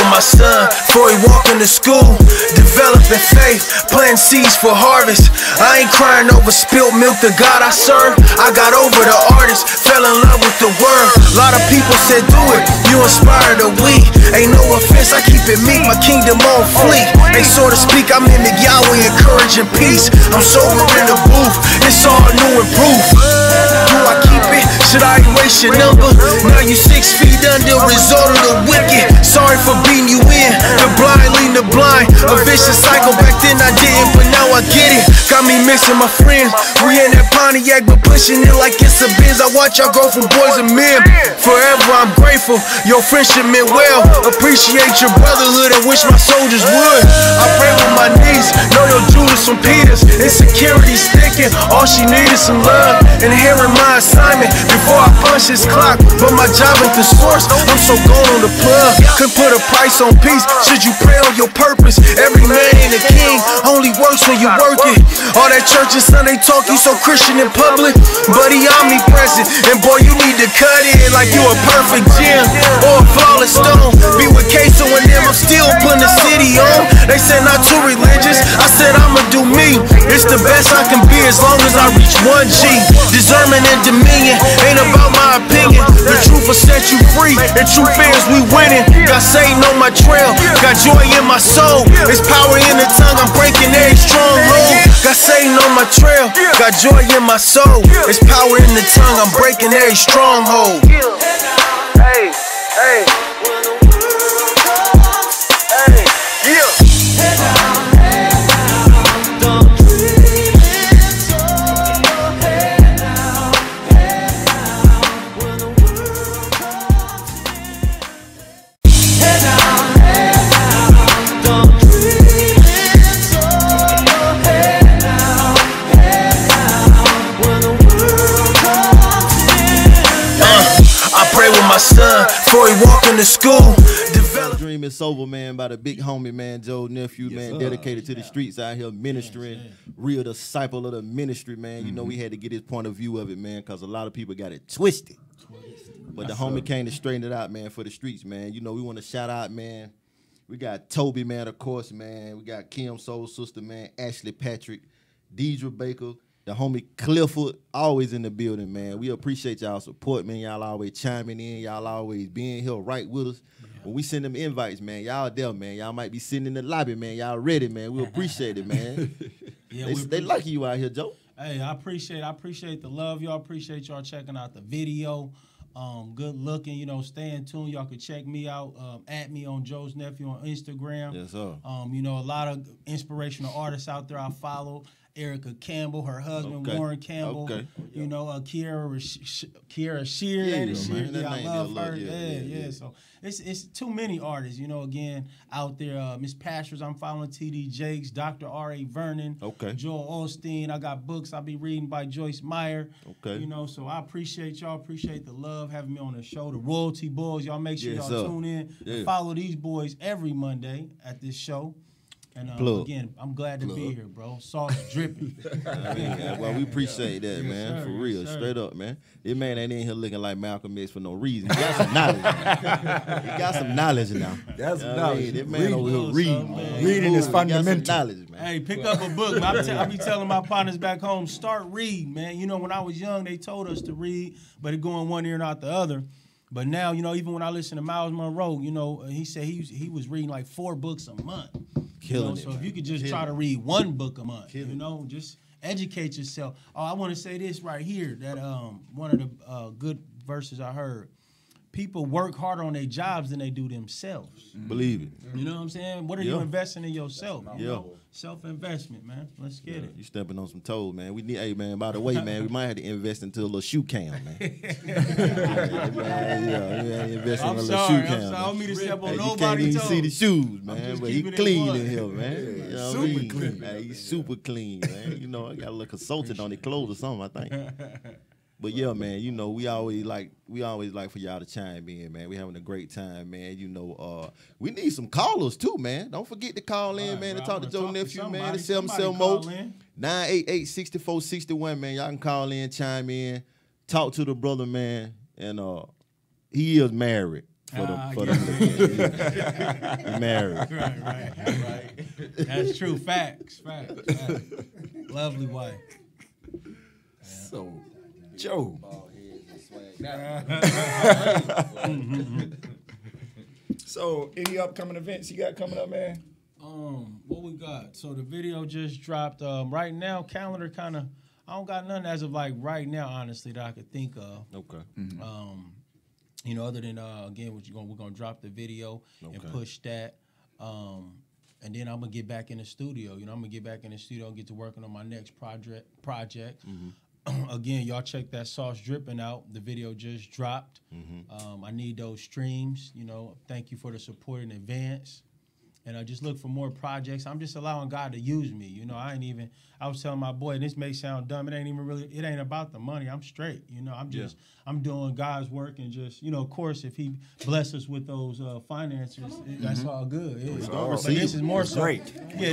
My son, before he walk into school, developing faith, planting seeds for harvest. I ain't crying over spilt milk, the God I serve. I got over the artist, fell in love with the word. A lot of people said do it, you inspire the weak. Ain't no offense, I keep it meek, my kingdom on fleek. They so to speak, I mimic Yahweh, encouraging peace. I'm sober in the booth, it's all new and proof. Do I keep it? Should I erase your number? Now you 6 feet under, result of the wicked. Sorry for beating you in. The blind leading the blind. A vicious cycle, back then I didn't, but now I get it. Got me missing my friends. We in that Pontiac, but pushing it like it's a Benz. I watch y'all go from boys and men. Forever I'm grateful, your friendship meant well. Appreciate your brotherhood and wish my soldiers would. I pray with my knees, know your Judas from Peters. Insecurity sticking, all she needed some love. Inherit my assignment before I punch this clock. But my job ain't the source, I'm so gone on the plug. Couldn't put a price on peace, should you pray on your purpose? Every man ain't a king, only works when you work it. All that church and Sunday talk, you so Christian in public, but he omnipresent. And boy, you need to cut in like you a perfect gem or a flawless stone. Be with Queso and them, I'm still putting the city on. They said not too religious, I said I'ma do me. It's the best I can be as long as I reach 1G. Discernment and dominion ain't about my opinion. The truth will set you free, and truth is we winning. Got Satan on my trail, got joy in my soul. It's power in the tongue, I'm breaking every stronghold. Got Satan on my trail, got joy in my soul. It's power in the tongue, I'm breaking every stronghold. Hey, hey. My son, before he walk into school. Dream is over, man, by the big homie, man, Joe Nephew, man, dedicated to the streets out here ministering, real disciple of the ministry, man. You know, we had to get his point of view of it, man, because a lot of people got it twisted. But the homie came to straighten it out, man, for the streets, man. You know, we want to shout out, man. We got Toby, man, of course, man. We got Kim Soul Sister, man, Ashley Patrick, Deidre Baker, the homie Clifford, always in the building, man. We appreciate y'all support, man. Y'all always chiming in. Y'all always being here right with us. When we send them invites, man, y'all there, man. Y'all might be sitting in the lobby, man. Y'all ready, man. We appreciate it, man. They lucky you out here, Joe. Hey, I appreciate the love. Y'all appreciate y'all checking out the video. Good looking, you know, stay in tune. Y'all can check me out, at me on Joe's Nephew on Instagram. Yes, sir. You know, a lot of inspirational artists out there I follow. Erica Campbell, her husband Warren Campbell, you know, Kiara Shear, I love her. Yeah. So it's too many artists, you know. Again, out there, Miss Pastors, I'm following T.D. Jakes, Dr. R.A. Vernon, Joel Osteen. I got books I be reading by Joyce Meyer. You know, so I appreciate y'all. Appreciate the love having me on the show. The Royalty Boys, y'all make sure y'all tune in and follow these boys every Monday at this show. And again, I'm glad to be here, bro. Sauce dripping. Well, we appreciate that, man. For real, straight up, man. This man ain't in here looking like Malcolm X for no reason. He got some knowledge. He got some knowledge now. That's knowledge. That man over here reading, man. Reading is fundamental. Knowledge, man. Hey, pick up a book. I be telling my partners back home, start reading, man. You know, when I was young, they told us to read, but it go in one ear and out the other. But now, you know, even when I listen to Miles Monroe, you know, he said he was reading like 4 books a month. Killing it. So if you could just try to read 1 book a month, you know, just educate yourself. Oh, I want to say this right here, that one of the good verses I heard. People work harder on their jobs than they do themselves. Believe it. You know what I'm saying? What are you investing in yourself? Yeah. Self-investment, man. Let's get it. You stepping on some toes, man. We need, hey, man, by the way, man, we might have to invest into a little shoe cam, man. Invest in a little shoe cam. I don't mean to step on you nobody's can't even toes. see the shoes, man, but he clean in here, man. Yeah. You know Super mean? clean. Hey, he's super clean, man. You know, I got a little consultant on his clothes or something, I think. But yeah, man, you know, we always like for y'all to chime in, man. We having a great time, man. You know, we need some callers too, man. Don't forget to call in, man, and talk to Joe Nephew, man. It's 770-988-6461, man. Y'all can call in, chime in, talk to the brother, man. And he is married. He's married. Right. That's true. Facts. Lovely wife. So, Joe. So, any upcoming events you got coming up, man? What we got? So the video just dropped. Right now, calendar kind of. I don't got nothing as of like right now, honestly, that I could think of. Okay. You know, other than again, we're gonna drop the video and push that. And then I'm gonna get back in the studio. You know, I'm gonna get back in the studio and get to working on my next project. Again, y'all check that Sauce Dripping out. The video just dropped. I need those streams. You know, thank you for the support in advance. And I just look for more projects. I'm just allowing God to use me. You know, I was telling my boy, and this may sound dumb, it ain't about the money. I'm straight. You know, I'm doing God's work and just, you know, of course, if he bless us with those finances, that's all good. Yeah. But this is more so. Great. Yeah,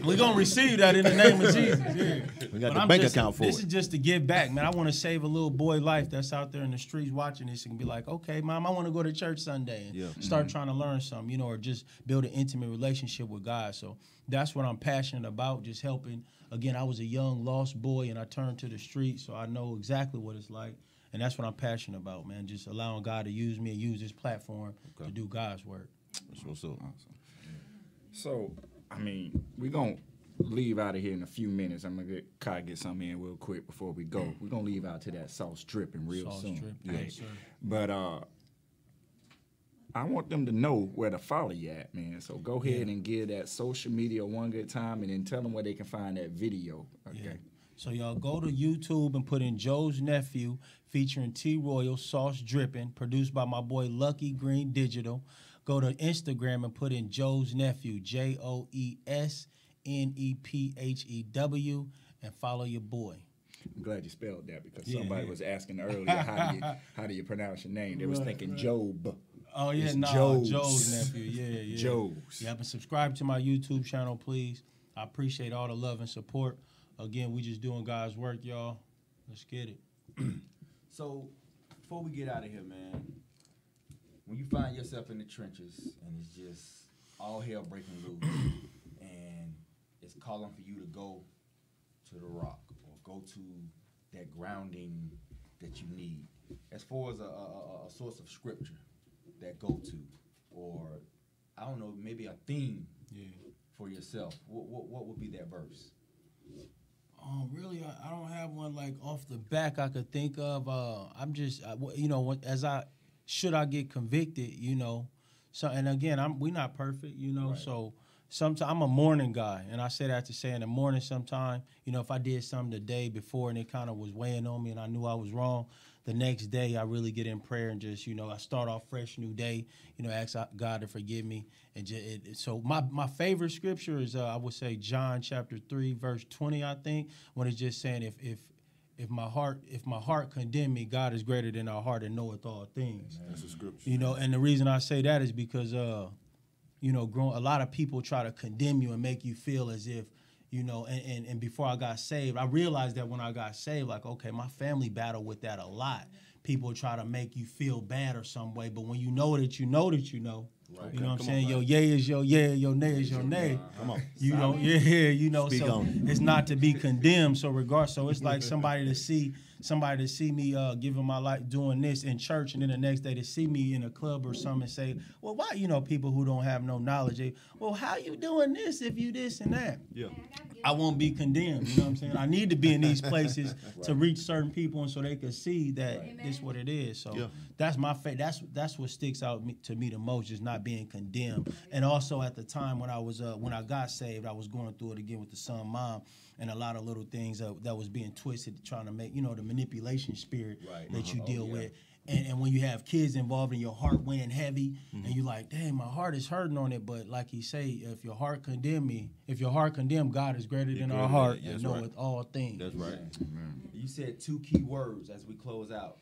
we're going to receive that in the name of Jesus. Yeah. We got the bank account for it. This is just to give back, man. I want to save a little boy life that's out there in the streets watching this and be like, okay, Mom, I want to go to church Sunday and start trying to learn something, you know, or just build an intimate relationship with God. So that's what I'm passionate about, just helping. Again, I was a young lost boy and I turned to the streets, so I know exactly what it's like. And that's what I'm passionate about, man, just allowing God to use me and use this platform to do God's work. That's what's up. Awesome. So, I mean, we're going to leave out of here in a few minutes. I'm going to get something in real quick before we go. We're going to leave out to that Sauce Dripping real soon. Dripping, yes, sir. But I want them to know where to follow you at, man. So go ahead and give that social media one good time and then tell them where they can find that video. Okay. Yeah. So y'all go to YouTube and put in Joe's Nephew featuring T Royal, Sauce Dripping, produced by my boy Lucky Green Digital. Go to Instagram and put in Joe's Nephew, JoeSnephew, and follow your boy. I'm glad you spelled that because somebody was asking earlier how do you pronounce your name. They was thinking Job. Oh, yeah, Joe's Nephew. Yeah. Joe's. Yeah, but subscribe to my YouTube channel, please. I appreciate all the love and support. Again, we just doing God's work, y'all. Let's get it. So, before we get out of here, man, when you find yourself in the trenches and it's just all hell breaking loose and it's calling for you to go to the rock or go to that grounding that you need, as far as a source of scripture that go to, or I don't know, maybe a theme for yourself, what would be that verse? Really, I don't have one like off the back I could think of. I'm just, you know, should I get convicted, you know? So, and again, we're not perfect, you know, so sometimes I'm a morning guy, and I say that to say in the morning sometime, you know, if I did something the day before and it kind of was weighing on me and I knew I was wrong, the next day I really get in prayer and just, you know, I start off fresh, new day, you know, ask God to forgive me. And so my favorite scripture is, I would say, John chapter 3, verse 20, I think, when it's just saying, if my heart condemn me, God is greater than our heart and knoweth all things. That's a scripture. You know, and the reason I say that is because, you know, a lot of people try to condemn you and make you feel as if, you know, and before I got saved, I realized that when I got saved, like, okay, my family battled with that a lot. People try to make you feel bad or some way, but when you know that you know that you know, right. You know what I'm saying? Your yay is your yay, your nay is your nay. Come on. You know, you know, Speak so it's not to be condemned. So it's like somebody to see me giving my life doing this in church, and then the next day to see me in a club or something and say, well, why, you know, people who don't have no knowledge, well, how you doing this if you this and that? Yeah. I won't be condemned, you know what I'm saying? I need to be in these places to reach certain people and so they can see that this what it is. So that's my that's what sticks out to me the most, just not being condemned. And also at the time when I got saved, I was going through it again with the son mom and a lot of little things that was being twisted, trying to make, you know, the manipulation spirit that you deal with. And when you have kids involved and your heart weighing heavy, and you're like, dang, my heart is hurting on it. But like he say, if your heart condemn, God is greater than our heart and knoweth all things. That's right. You said two key words as we close out: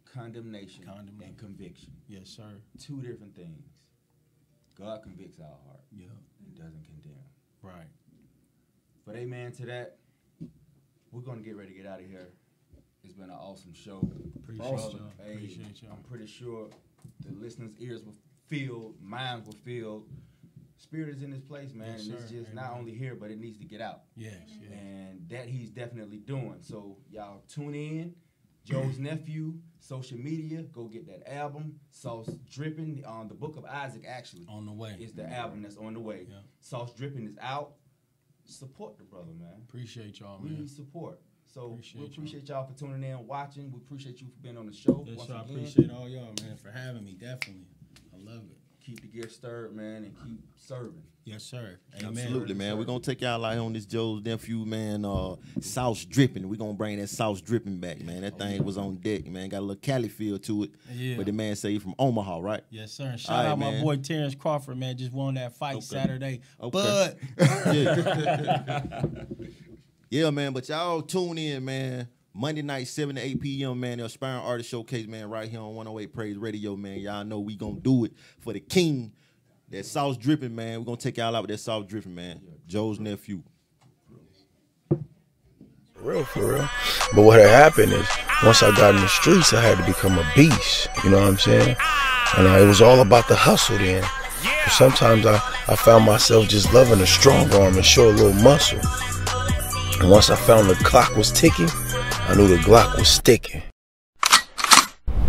condemnation and conviction. Yes, sir. Two different things. God convicts our heart. Yeah. He doesn't condemn. Right. But amen to that. We're gonna get ready to get out of here. It's been an awesome show. Appreciate y'all. I'm pretty sure the listeners' ears were filled, minds were filled. Spirit is in this place, man. Yes, and it's just not only here, but it needs to get out. Yes. And that he's definitely doing. So y'all tune in. Joe's Nephew, social media, go get that album. Sauce Dripping, the Book of Isaac actually. On the way. It's the album that's on the way. Yeah. Sauce Dripping is out. support the brother, man. Appreciate y'all, man. We need support. So we appreciate y'all for tuning in, watching. We appreciate you for being on the show. Yes, I appreciate all y'all, man, for having me. Definitely. I love it. Keep the gift stirred, man, and keep serving. Yes, sir. Amen. Absolutely, man. We're going to take y'all out on this Joe's nephew, man, Sauce Dripping. We're going to bring that Sauce Dripping back, man. That thing was on deck, man. Got a little Cali feel to it. Yeah. But the man say he from Omaha, right? Yes, sir. And shout out my boy Terrence Crawford, man. Just won that fight Saturday. Okay. But yeah, man. But y'all tune in, man. Monday night, 7 to 8 p.m., man. The Aspiring Artist Showcase, man, right here on 108 Praise Radio, man. Y'all know we going to do it for the king. That Sauce Dripping, man. We're going to take y'all out with that Sauce Dripping, man. Joe's nephew. For real. But what had happened is, once I got in the streets, I had to become a beast. You know what I'm saying? And it was all about the hustle then. But sometimes I found myself just loving a strong arm and show a little muscle. And once I found the clock was ticking, I knew the Glock was sticking.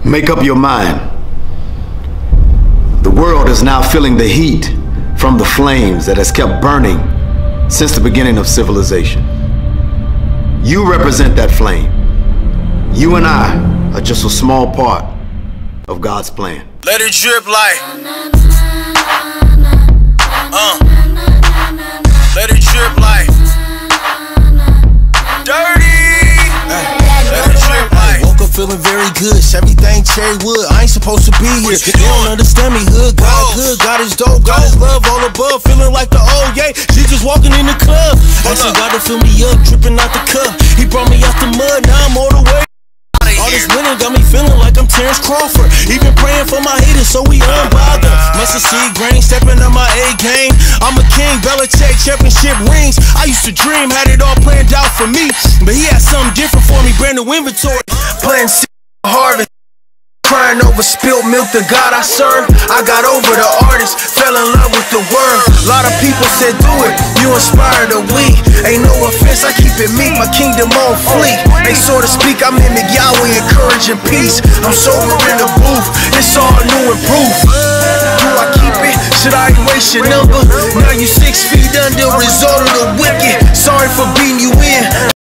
Make up your mind. The world is now feeling the heat from the flames that has kept burning since the beginning of civilization. You represent that flame. You and I are just a small part of God's plan. Let it drip like let it drip like dirty. Let it drip like. Woke up feeling very good. Everything cherry wood. I ain't supposed to be here. You don't understand me, hood. God good. God is dope. God is love all above. Feeling like the old yeah. She just walking in the club. Asking God to fill me up, dripping out the cup. He brought me out the mud. Now I'm all the way. All this winning got me feeling like I'm Terrence Crawford. Even praying for my haters so we unbothered. Mustard seed grain, stepping on my A game. I'm a king, Belichick, championship rings. I used to dream, had it all planned out for me. But he had something different for me, brand new inventory. Planting harvest. Crying over spilled milk, the God I serve. I got over the artist, fell in love with the word. A lot of people said do it, you inspire the weak. Ain't no offense, I keep it meek, my kingdom on fleek. Ain't so to speak, I'm in Yahweh, encouraging peace. I'm sober in the booth, it's all new and proof. Do I keep it? Should I erase your number? Now you 6 feet under, result of the wicked. Sorry for beating you in.